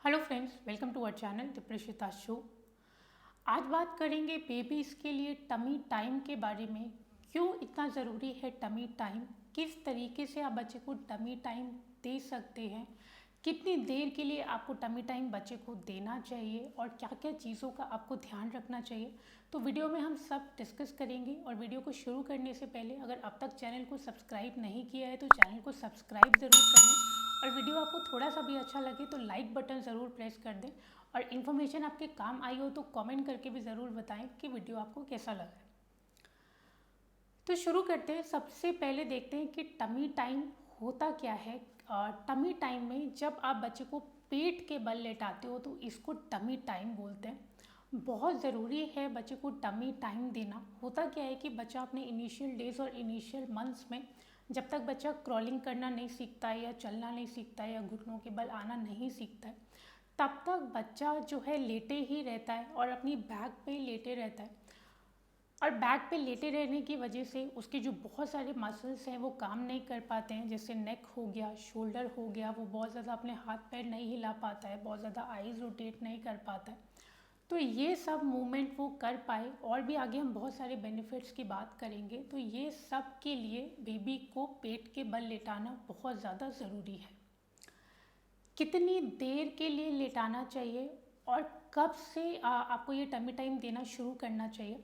Hello friends, welcome to our channel Deeprishita show. आज बात करेंगे बेबीज़ के लिए टमी टाइम के बारे में। क्यों इतना ज़रूरी है टमी टाइम, किस तरीके से आप बच्चे को टमी टाइम दे सकते हैं, कितनी देर के लिए आपको टमी टाइम बच्चे को देना चाहिए और क्या क्या चीज़ों का आपको ध्यान रखना चाहिए। तो वीडियो में हम सब डिस्कस करेंगे। और वीडियो को शुरू करने से पहले अगर अब तक चैनल को सब्सक्राइब नहीं किया है तो चैनल को सब्सक्राइब ज़रूर कर लें। और वीडियो आपको थोड़ा सा भी अच्छा लगे तो लाइक बटन ज़रूर प्रेस कर दें। और इन्फॉर्मेशन आपके काम आई हो तो कमेंट करके भी ज़रूर बताएं कि वीडियो आपको कैसा लगा। तो शुरू करते हैं। सबसे पहले देखते हैं कि टमी टाइम होता क्या है। टमी टाइम में जब आप बच्चे को पेट के बल लेटाते हो तो इसको टमी टाइम बोलते हैं। बहुत ज़रूरी है बच्चे को टमी टाइम देना। होता क्या है कि बच्चा अपने इनिशियल डेज और इनिशियल मंथ्स में जब तक बच्चा क्रॉलिंग करना नहीं सीखता है या चलना नहीं सीखता है या घुटनों के बल आना नहीं सीखता है, तब तक बच्चा जो है लेटे ही रहता है और अपनी बैक पे लेटे रहता है। और बैक पे लेटे रहने की वजह से उसके जो बहुत सारे मसल्स हैं वो काम नहीं कर पाते हैं। जैसे नेक हो गया, शोल्डर हो गया, वो बहुत ज़्यादा अपने हाथ पैर नहीं हिला पाता है, बहुत ज़्यादा आईज रोटेट नहीं कर पाता है। तो ये सब मूवमेंट वो कर पाए, और भी आगे हम बहुत सारे बेनिफिट्स की बात करेंगे। तो ये सब के लिए बेबी को पेट के बल लेटाना बहुत ज़्यादा ज़रूरी है। कितनी देर के लिए लेटाना चाहिए और कब से आपको ये टमी टाइम देना शुरू करना चाहिए।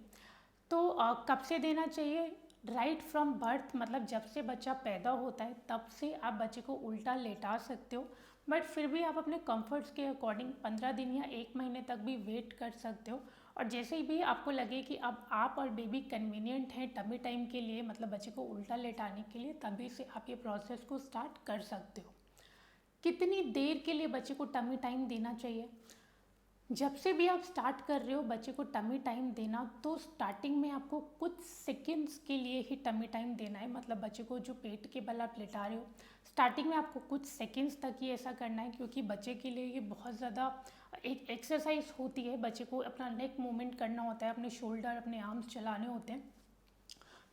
तो कब से देना चाहिए? राइट फ्रॉम बर्थ, मतलब जब से बच्चा पैदा होता है तब से आप बच्चे को उल्टा लेटा सकते हो। बट फिर भी आप अपने कंफर्ट्स के अकॉर्डिंग 15 दिन या 1 महीने तक भी वेट कर सकते हो। और जैसे ही भी आपको लगे कि अब आप और बेबी कन्वीनियंट हैं टमी टाइम के लिए, मतलब बच्चे को उल्टा लेटाने के लिए, तभी से आप ये प्रोसेस को स्टार्ट कर सकते हो। कितनी देर के लिए बच्चे को टमी टाइम देना चाहिए? जब से भी आप स्टार्ट कर रहे हो बच्चे को टमी टाइम देना, तो स्टार्टिंग में आपको कुछ सेकंड्स के लिए ही टमी टाइम देना है। मतलब बच्चे को जो पेट के बल आप लेटा रहे हो, स्टार्टिंग में आपको कुछ सेकंड्स तक ही ऐसा करना है, क्योंकि बच्चे के लिए ये बहुत ज़्यादा एक एक्सरसाइज होती है। बच्चे को अपना नेक मूवमेंट करना होता है, अपने शोल्डर, अपने आर्म्स चलाने होते हैं।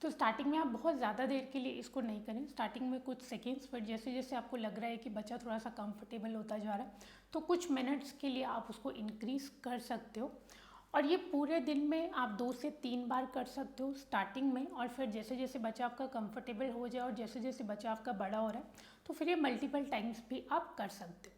तो स्टार्टिंग में आप बहुत ज़्यादा देर के लिए इसको नहीं करें, स्टार्टिंग में कुछ सेकेंड्स। पर जैसे जैसे आपको लग रहा है कि बच्चा थोड़ा सा कंफर्टेबल होता जा रहा है तो कुछ मिनट्स के लिए आप उसको इंक्रीज़ कर सकते हो। और ये पूरे दिन में आप 2 से 3 बार कर सकते हो स्टार्टिंग में। और फिर जैसे जैसे बच्चा आपका कंफर्टेबल हो जाए और जैसे जैसे बच्चा आपका बड़ा हो रहा है तो फिर ये मल्टीपल टाइम्स भी आप कर सकते हो।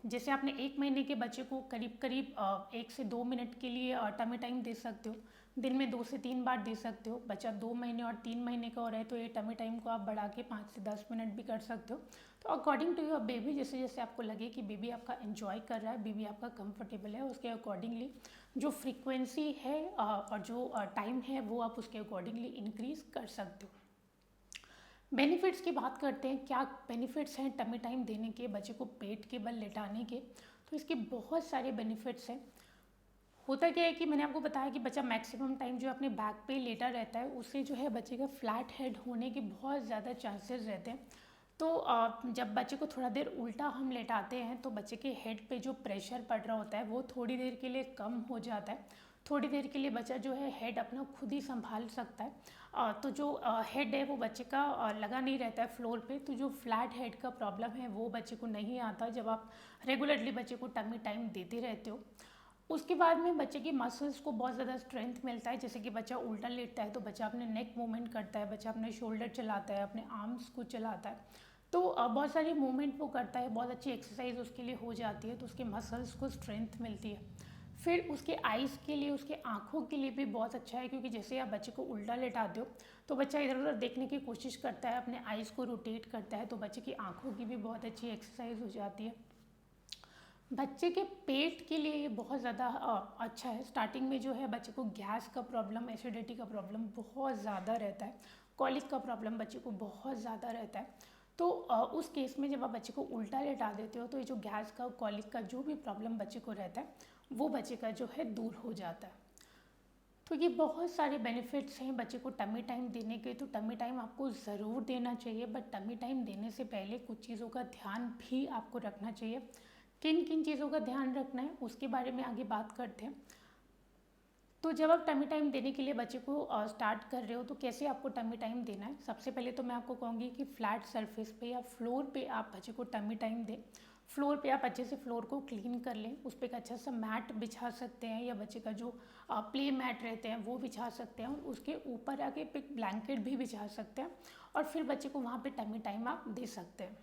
जैसे आपने 1 महीने के बच्चे को करीब करीब 1 से 2 मिनट के लिए टमी टाइम दे सकते हो। दिन में 2 से 3 बार दे सकते हो। बच्चा 2 महीने और 3 महीने का हो रहा है तो ये टमी टाइम को आप बढ़ा के 5 से 10 मिनट भी कर सकते हो। तो अकॉर्डिंग टू योर बेबी, जैसे जैसे आपको लगे कि बेबी आपका एंजॉय कर रहा है, बेबी आपका कंफर्टेबल है, उसके अकॉर्डिंगली जो फ्रीक्वेंसी है और जो टाइम है वो आप उसके अकॉर्डिंगली इंक्रीज़ कर सकते हो। बेनिफिट्स की बात करते हैं। क्या बेनिफिट्स हैं टमी टाइम देने के, बच्चे को पेट के बल लेटाने के? तो इसके बहुत सारे बेनिफिट्स हैं। होता क्या है कि मैंने आपको बताया कि बच्चा मैक्सिमम टाइम जो अपने बैक पे लेटा रहता है, उससे जो है बच्चे का फ्लैट हेड होने के बहुत ज़्यादा चांसेस रहते हैं। तो जब बच्चे को थोड़ा देर उल्टा हम लेटाते हैं तो बच्चे के हेड पे जो प्रेशर पड़ रहा होता है वो थोड़ी देर के लिए कम हो जाता है। थोड़ी देर के लिए बच्चा जो है हेड अपना खुद ही संभाल सकता है। तो जो हेड है वो बच्चे का लगा नहीं रहता है फ्लोर पे। तो जो फ्लैट हेड का प्रॉब्लम है वो बच्चे को नहीं आता जब आप रेगुलरली बच्चे को टमी टाइम देते रहते हो। उसके बाद में बच्चे की मसल्स को बहुत ज़्यादा स्ट्रेंथ मिलता है। जैसे कि बच्चा उल्टा लेटता है तो बच्चा अपने नेक मूवमेंट करता है, बच्चा अपने शोल्डर चलाता है, अपने आर्म्स को चलाता है। तो बहुत सारी मूवमेंट वो करता है, बहुत अच्छी एक्सरसाइज उसके लिए हो जाती है, तो उसके मसल्स को स्ट्रेंथ मिलती है। फिर उसके आइज़ के लिए, उसके आँखों के लिए भी बहुत अच्छा है, क्योंकि जैसे आप बच्चे को उल्टा लेटाते हो तो बच्चा इधर उधर देखने की कोशिश करता है, अपने आइज़ को रोटेट करता है, तो बच्चे की आँखों की भी बहुत अच्छी एक्सरसाइज हो जाती है। बच्चे के पेट के लिए ये बहुत ज़्यादा अच्छा है। स्टार्टिंग में जो है बच्चे को गैस का प्रॉब्लम, एसिडिटी का प्रॉब्लम बहुत ज़्यादा रहता है, कॉलिक का प्रॉब्लम बच्चे को बहुत ज़्यादा रहता है। तो उस केस में जब आप बच्चे को उल्टा लेटा देते हो तो ये जो गैस का, कॉलिक का जो भी प्रॉब्लम बच्चे को रहता है वो बच्चे का जो है दूर हो जाता है। तो ये बहुत सारे बेनिफिट्स हैं बच्चे को टमी टाइम देने के। तो टमी टाइम आपको ज़रूर देना चाहिए, बट टमी टाइम देने से पहले कुछ चीज़ों का ध्यान भी आपको रखना चाहिए। किन किन चीज़ों का ध्यान रखना है उसके बारे में आगे बात करते हैं। तो जब आप टमी टाइम देने के लिए बच्चे को स्टार्ट कर रहे हो तो कैसे आपको टमी टाइम देना है? सबसे पहले तो मैं आपको कहूँगी कि फ्लैट सरफेस पे या फ्लोर पे आप बच्चे को टमी टाइम दें। फ्लोर पे आप अच्छे से फ्लोर को क्लीन कर लें, उस पर एक अच्छा सा मैट बिछा सकते हैं या बच्चे का जो प्ले मैट रहते हैं वो बिछा सकते हैं, और उसके ऊपर आके एक ब्लैंकेट भी बिछा सकते हैं, और फिर बच्चे को वहाँ पे टमी टाइम आप दे सकते हैं।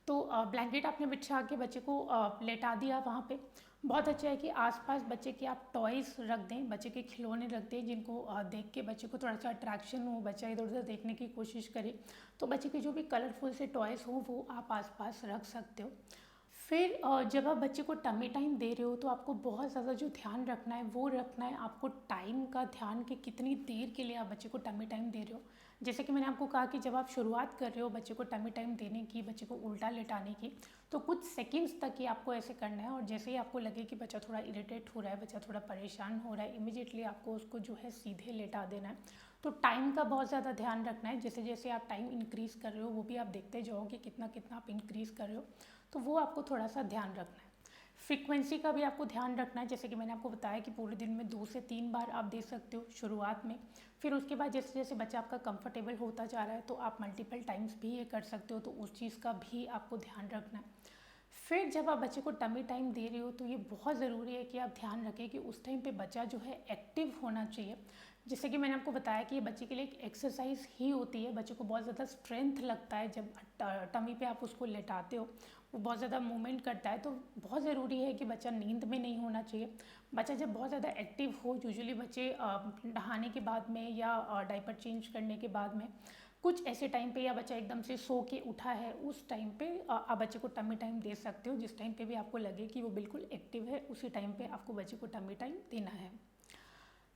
तो ब्लैंकेट आपने बिछा के बच्चे को लेटा दिया वहाँ पे। बहुत अच्छा है कि आसपास बच्चे के आप टॉयज़ रख दें, बच्चे के खिलौने रख दें, जिनको देख के बच्चे को थोड़ा सा अट्रैक्शन हो, बच्चा इधर उधर देखने की कोशिश करे। तो बच्चे के जो भी कलरफुल से टॉयज़ हों वो आप आसपास रख सकते हो। फिर जब आप बच्चे को टमी टाइम दे रहे हो तो आपको बहुत ज़्यादा जो ध्यान रखना है वो रखना है, आपको टाइम का ध्यान कि कितनी देर के लिए आप बच्चे को टमी टाइम दे रहे हो। जैसे कि मैंने आपको कहा कि जब आप शुरुआत कर रहे हो बच्चे को टमी टाइम देने की, बच्चे को उल्टा लेटाने की, तो कुछ सेकंड्स तक ही आपको ऐसे करना है, और जैसे ही आपको लगे कि बच्चा थोड़ा इरिटेट हो रहा है, बच्चा थोड़ा परेशान हो रहा है, इमीडिएटली आपको उसको जो है सीधे लेटा देना है। तो टाइम का बहुत ज़्यादा ध्यान रखना है, जैसे जैसे आप टाइम इंक्रीज़ कर रहे हो वो भी आप देखते जाओ कि कितना कितना आप इंक्रीज़ कर रहे हो, तो वो आपको थोड़ा सा ध्यान रखना है। फ्रीक्वेंसी का भी आपको ध्यान रखना है, जैसे कि मैंने आपको बताया कि पूरे दिन में 2 से 3 बार आप दे सकते हो शुरुआत में। फिर उसके बाद जैसे जैसे बच्चा आपका कंफर्टेबल होता जा रहा है तो आप मल्टीपल टाइम्स भी ये कर सकते हो, तो उस चीज़ का भी आपको ध्यान रखना है। फिर जब आप बच्चे को टमी टाइम दे रहे हो तो ये बहुत ज़रूरी है कि आप ध्यान रखें कि उस टाइम पे बच्चा जो है एक्टिव होना चाहिए। जैसे कि मैंने आपको बताया कि ये बच्चे के लिए एक एक्सरसाइज ही होती है, बच्चे को बहुत ज़्यादा स्ट्रेंथ लगता है जब टमी पे आप उसको लेटाते हो, वो बहुत ज़्यादा मूवमेंट करता है। तो बहुत ज़रूरी है कि बच्चा नींद में नहीं होना चाहिए। बच्चा जब बहुत ज़्यादा एक्टिव हो, यूजुअली बच्चे नहाने के बाद में या डायपर चेंज करने के बाद में कुछ ऐसे टाइम पे, या बच्चा एकदम से सो के उठा है उस टाइम पे आप बच्चे को टमी टाइम दे सकते हो। जिस टाइम पे भी आपको लगे कि वो बिल्कुल एक्टिव है उसी टाइम पे आपको बच्चे को टमी टाइम देना है।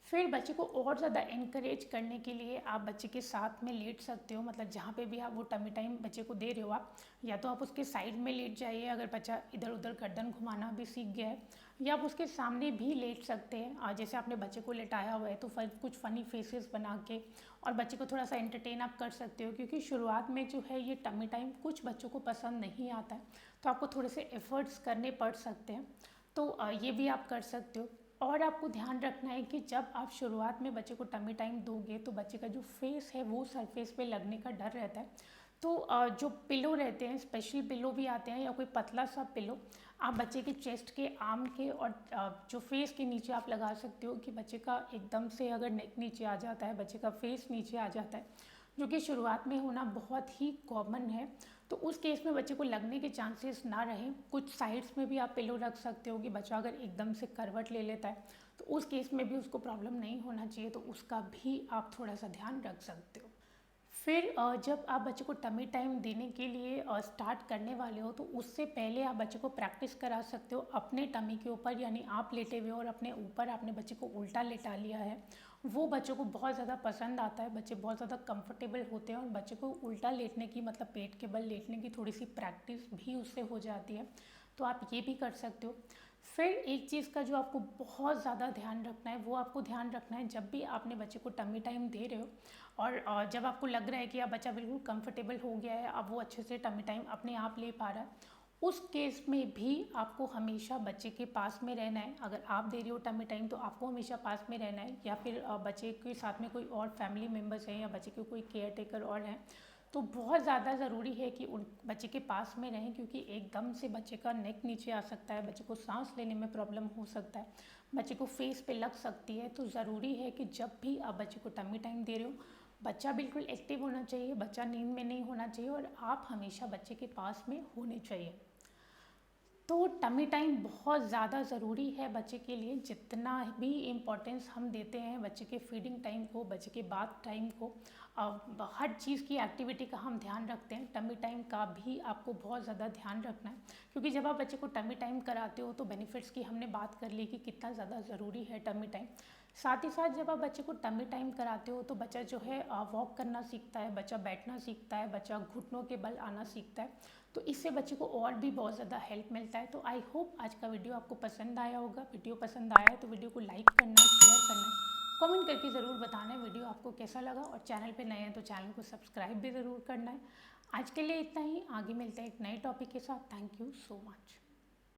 फिर बच्चे को और ज़्यादा इनकरेज करने के लिए आप बच्चे के साथ में लेट सकते हो, मतलब जहाँ पे भी आप वो टमी टाइम बच्चे को दे रहे हो आप, या तो आप उसके साइड में लेट जाइए अगर बच्चा इधर उधर गर्दन घुमाना भी सीख गया है, या आप उसके सामने भी लेट सकते हैं। जैसे आपने बच्चे को लेटाया हुआ है तो कुछ फ़नी फेसेस बना के और बच्चे को थोड़ा सा एंटरटेन आप कर सकते हो, क्योंकि शुरुआत में जो है ये टमी टाइम कुछ बच्चों को पसंद नहीं आता है, तो आपको थोड़े से एफ़र्ट्स करने पड़ सकते हैं। तो ये भी आप कर सकते हो। और आपको ध्यान रखना है कि जब आप शुरुआत में बच्चे को टमी टाइम दोगे तो बच्चे का जो फेस है वो सरफेस पे लगने का डर रहता है। तो जो पिलो रहते हैं, स्पेशल पिलो भी आते हैं, या कोई पतला सा पिलो आप बच्चे के चेस्ट के, आर्म के और जो फेस के नीचे आप लगा सकते हो, कि बच्चे का एकदम से अगर नेक नीचे आ जाता है, बच्चे का फेस नीचे आ जाता है, जो कि शुरुआत में होना बहुत ही कॉमन है, तो उस केस में बच्चे को लगने के चांसेस ना रहें। कुछ साइड्स में भी आप पिलो रख सकते हो कि बच्चा अगर एकदम से करवट ले लेता है तो उस केस में भी उसको प्रॉब्लम नहीं होना चाहिए, तो उसका भी आप थोड़ा सा ध्यान रख सकते हो। फिर जब आप बच्चे को टमी टाइम देने के लिए स्टार्ट करने वाले हो तो उससे पहले आप बच्चे को प्रैक्टिस करा सकते हो अपने टमी के ऊपर, यानी आप लेटे हुए हो और अपने ऊपर आपने बच्चे को उल्टा लेटा लिया है। वो बच्चों को बहुत ज़्यादा पसंद आता है, बच्चे बहुत ज़्यादा कंफर्टेबल होते हैं, और बच्चे को उल्टा लेटने की, मतलब पेट के बल लेटने की थोड़ी सी प्रैक्टिस भी उससे हो जाती है, तो आप ये भी कर सकते हो। फिर एक चीज़ का जो आपको बहुत ज़्यादा ध्यान रखना है, वो आपको ध्यान रखना है जब भी आपने बच्चे को टमी टाइम दे रहे हो और जब आपको लग रहा है कि अब बच्चा बिल्कुल कंफर्टेबल हो गया है, अब वो अच्छे से टमी टाइम अपने आप ले पा रहा है, उस केस में भी आपको हमेशा बच्चे के पास में रहना है। अगर आप दे रहे हो टमी टाइम तो आपको हमेशा पास में रहना है, या फिर बच्चे के साथ में कोई और फैमिली मेम्बर्स हैं या बच्चे के कोई केयर टेकर और हैं, तो बहुत ज़्यादा ज़रूरी है कि उन बच्चे के पास में रहें, क्योंकि एकदम से बच्चे का नेक नीचे आ सकता है, बच्चे को सांस लेने में प्रॉब्लम हो सकता है, बच्चे को फेस पे लग सकती है। तो ज़रूरी है कि जब भी आप बच्चे को टमी टाइम दे रहे हो, बच्चा बिल्कुल एक्टिव होना चाहिए, बच्चा नींद में नहीं होना चाहिए, और आप हमेशा बच्चे के पास में होने चाहिए। तो टमी टाइम बहुत ज़्यादा ज़रूरी है बच्चे के लिए, जितना भी इम्पोर्टेंस हम देते हैं बच्चे के फीडिंग टाइम को, बच्चे के बाथ टाइम को, हर चीज़ की एक्टिविटी का हम ध्यान रखते हैं, टमी टाइम का भी आपको बहुत ज़्यादा ध्यान रखना है। क्योंकि जब आप बच्चे को टमी टाइम कराते हो तो बेनिफिट्स की हमने बात कर ली कि कितना ज़्यादा ज़रूरी है टमी टाइम। साथ ही साथ जब आप बच्चे को टमी टाइम कराते हो तो बच्चा जो है वॉक करना सीखता है, बच्चा बैठना सीखता है, बच्चा घुटनों के बल आना सीखता है, तो इससे बच्चे को और भी बहुत ज़्यादा हेल्प मिलता है। तो आई होप आज का वीडियो आपको पसंद आया होगा। वीडियो पसंद आया है तो वीडियो को लाइक करना है, शेयर करना है, कमेंट करके ज़रूर बताना है वीडियो आपको कैसा लगा, और चैनल पे नए हैं तो चैनल को सब्सक्राइब भी ज़रूर करना है। आज के लिए इतना ही, आगे मिलते हैं एक नए टॉपिक के साथ। Thank you so much.